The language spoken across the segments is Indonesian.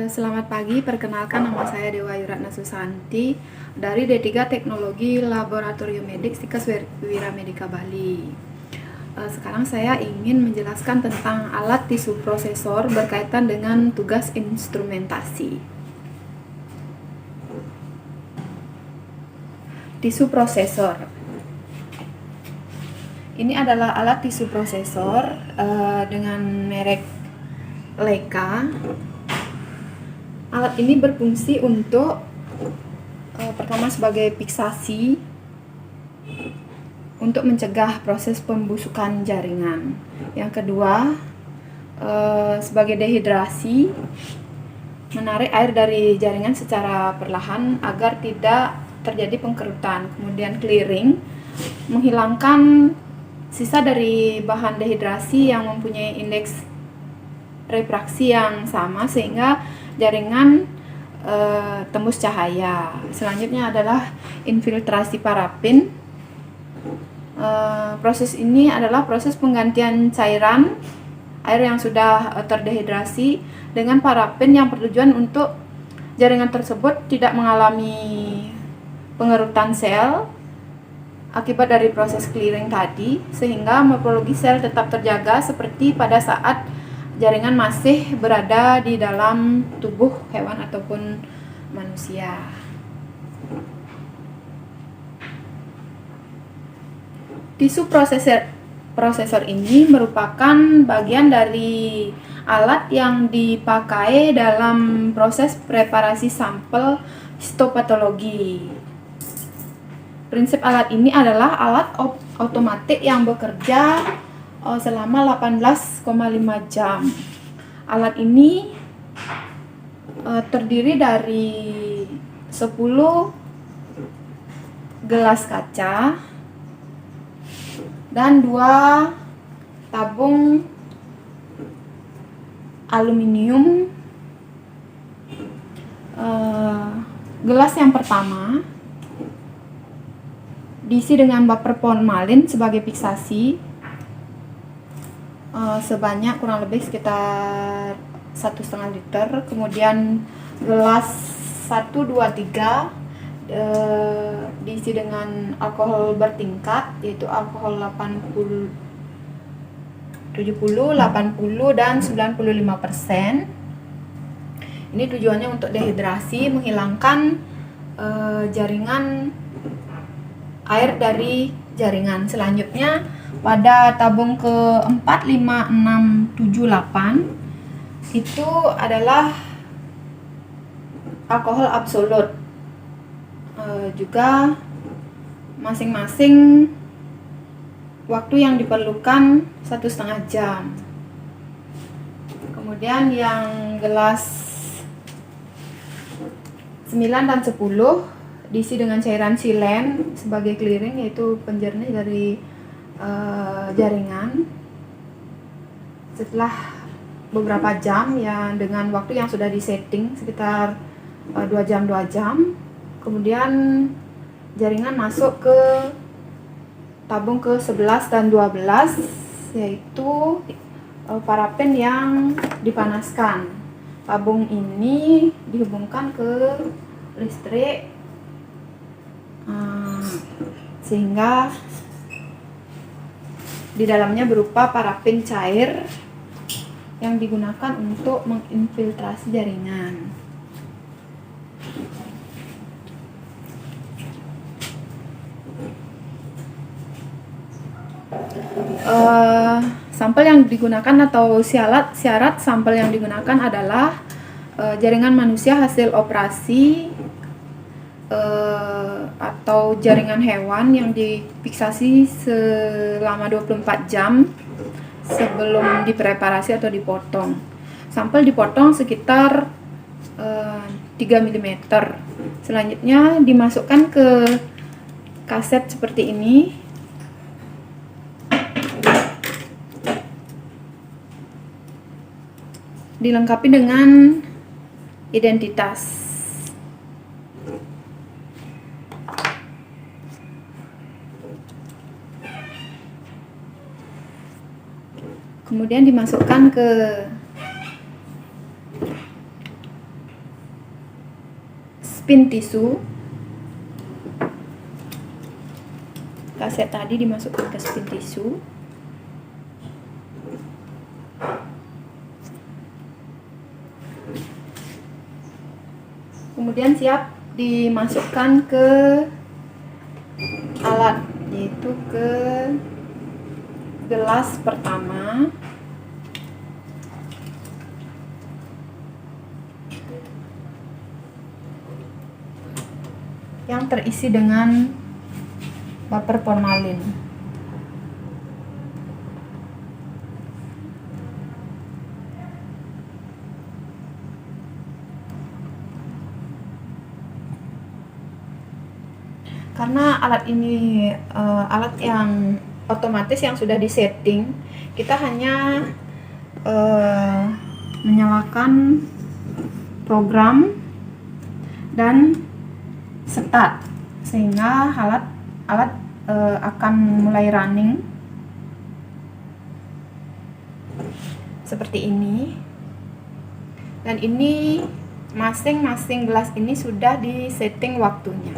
Selamat pagi, perkenalkan nama saya Dewa Yuratna Susanti dari D3 Teknologi Laboratorium Medik Sikas Wira Medika Bali. Sekarang saya ingin menjelaskan tentang alat tisu prosesor berkaitan dengan tugas instrumentasi. Tisu prosesor. Ini adalah alat tisu prosesor dengan merek Leica. Alat ini berfungsi untuk pertama sebagai fiksasi untuk mencegah proses pembusukan jaringan. Yang kedua sebagai dehidrasi, menarik air dari jaringan secara perlahan agar tidak terjadi pengkerutan. Kemudian clearing, menghilangkan sisa dari bahan dehidrasi yang mempunyai indeks refraksi yang sama sehingga jaringan tembus cahaya. Selanjutnya adalah infiltrasi parafin. Proses ini adalah proses penggantian cairan air yang sudah terdehidrasi dengan parafin yang bertujuan untuk jaringan tersebut tidak mengalami pengerutan sel akibat dari proses clearing tadi, sehingga morfologi sel tetap terjaga seperti pada saat jaringan masih berada di dalam tubuh hewan ataupun manusia. Tisu prosesor ini merupakan bagian dari alat yang dipakai dalam proses preparasi sampel histopatologi. Prinsip alat ini adalah alat otomatik yang bekerja selama 18,5 jam. Alat ini terdiri dari 10 gelas kaca dan 2 tabung aluminium. Gelas yang pertama diisi dengan baper formalin sebagai fiksasi sebanyak kurang lebih sekitar 1,5 liter. Kemudian gelas 1, 2, 3 diisi dengan alkohol bertingkat, yaitu alkohol 80, 70, 80 dan 95%. Ini tujuannya untuk dehidrasi, menghilangkan jaringan air dari jaringan. Selanjutnya pada tabung ke-4, 5, 6, 7, 8 itu adalah alkohol absolut. Juga masing-masing waktu yang diperlukan 1,5 jam. Kemudian yang gelas 9 dan 10 diisi dengan cairan silen sebagai clearing, yaitu penjernih dari jaringan. Setelah beberapa jam ya, dengan waktu yang sudah disetting sekitar 2 jam, kemudian jaringan masuk ke tabung ke-11 dan 12, yaitu parafin yang dipanaskan. Tabung ini dihubungkan ke listrik sehingga di dalamnya berupa parafin cair yang digunakan untuk menginfiltrasi jaringan. Sampel yang digunakan atau syarat sampel yang digunakan adalah jaringan manusia hasil operasi atau jaringan hewan yang difiksasi selama 24 jam sebelum dipreparasi atau dipotong. Sampel dipotong sekitar 3 mm. Selanjutnya dimasukkan ke kaset seperti ini. Dilengkapi dengan identitas. Kemudian dimasukkan ke spin tisu. Kaset tadi dimasukkan ke spin tisu. Kemudian siap dimasukkan ke alat, yaitu ke gelas pertama. Yang terisi dengan baper formalin. Karena alat ini alat yang otomatis yang sudah disetting, kita hanya menyalakan program dan start, sehingga alat akan mulai running seperti ini. Dan ini masing-masing gelas ini sudah disetting waktunya.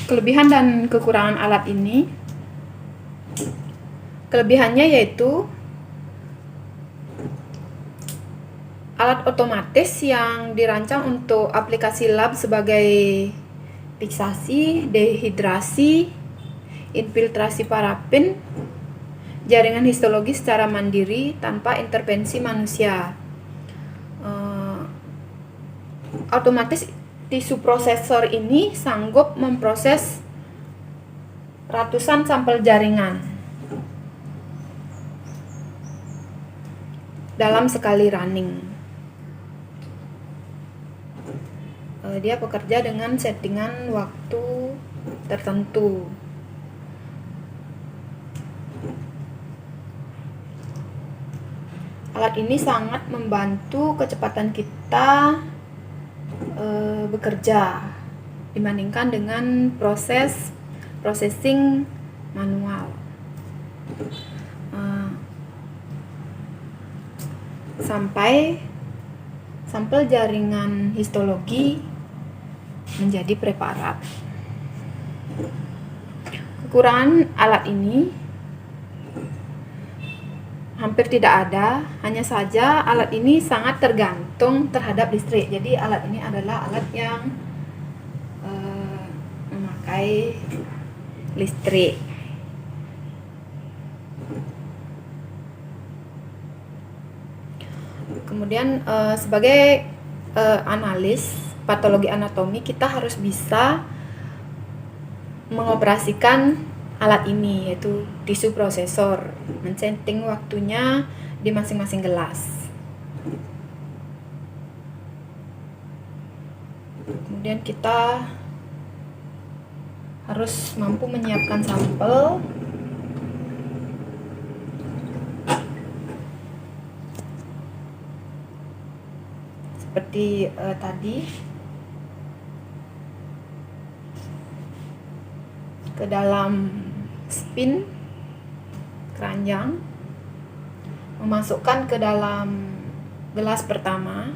Kelebihan dan kekurangan alat ini. Kelebihannya yaitu alat otomatis yang dirancang untuk aplikasi lab sebagai fiksasi, dehidrasi, infiltrasi parafin, jaringan histologi secara mandiri tanpa intervensi manusia. Otomatis tisu prosesor ini sanggup memproses ratusan sampel jaringan dalam sekali running. Dia bekerja dengan settingan waktu tertentu. Alat ini sangat membantu kecepatan kita bekerja dibandingkan dengan processing manual. Sampai sampel jaringan histologi menjadi preparat. Kekurangan alat ini hampir tidak ada, hanya saja alat ini sangat tergantung terhadap listrik. Jadi alat ini adalah alat yang memakai listrik. Kemudian sebagai analis patologi anatomi, kita harus bisa mengoperasikan alat ini, yaitu tisu prosesor, men-setting waktunya di masing-masing gelas. Kemudian kita harus mampu menyiapkan sampel seperti tadi, ke dalam spin keranjang, memasukkan ke dalam gelas pertama,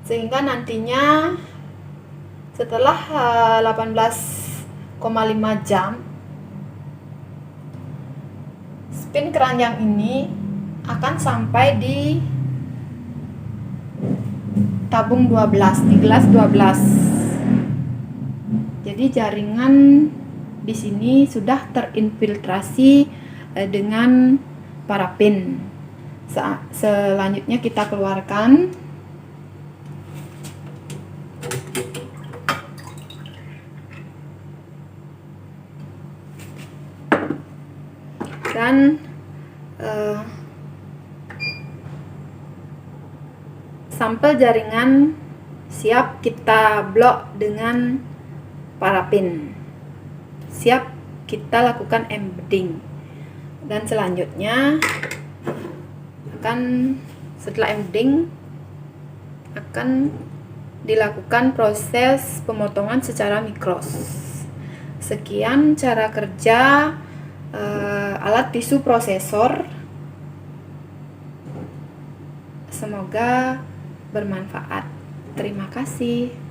sehingga nantinya setelah 18,5 jam spin keranjang ini akan sampai di tabung 12, di gelas 12. Jadi jaringan di sini sudah terinfiltrasi dengan parafin. Selanjutnya kita keluarkan. Dan sampel jaringan siap kita blok dengan parafin. Siap kita lakukan embedding. Dan selanjutnya setelah embedding akan dilakukan proses pemotongan secara mikros. Sekian cara kerja alat tisu prosesor. Semoga bermanfaat. Terima kasih.